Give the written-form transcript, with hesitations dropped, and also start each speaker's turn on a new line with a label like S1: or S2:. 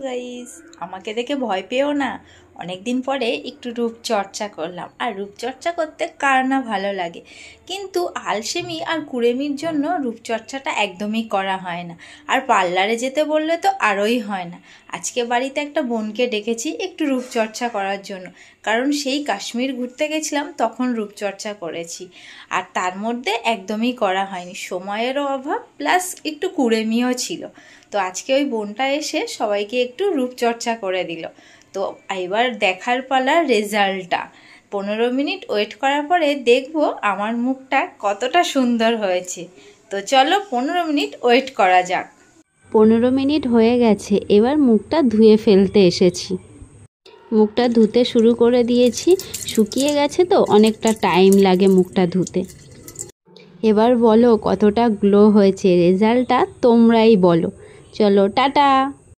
S1: Guys, আমাকে দেখে ভয় পেও না। অনেক দিন পরে একটু রূপচর্চা করলাম, আর রূপচর্চা করতে কার না ভালো লাগে, কিন্তু আলসেমি আর কুড়েমির জন্য রূপচর্চাটা একদমই করা হয় না। আর পার্লারে যেতে বললে তো আরোই হয় না। আজকে বাড়িতে একটা বোনকে ডেকেছি একটু রূপচর্চা করার জন্য, কারণ সেই কাশ্মীর ঘুরতে গেছিলাম তখন রূপচর্চা করেছি, আর তার মধ্যে একদমই করা হয়নি, সময়েরও অভাব প্লাস একটু কুড়েমিও ছিল। তো আজকে ওই বোনটা এসে সবাইকে একটু রূপচর্চা করে দিল। তো এবার দেখার পালা রেজাল্টটা। 15 মিনিট ওয়েট করার পরে দেখবো আমার মুখটা কতটা সুন্দর হয়েছে। তো চলো 15 মিনিট ওয়েট করা যাক।
S2: 15 মিনিট হয়ে গেছে, এবার মুখটা ধুয়ে ফেলতে এসেছি। মুখটা ধুতে শুরু করে দিয়েছি, শুকিয়ে গেছে তো অনেকটা টাইম লাগে মুখটা ধুতে। এবার বলো কতটা গ্লো হয়েছে, রেজাল্টটা তোমরাই বলো। চলো টাটা।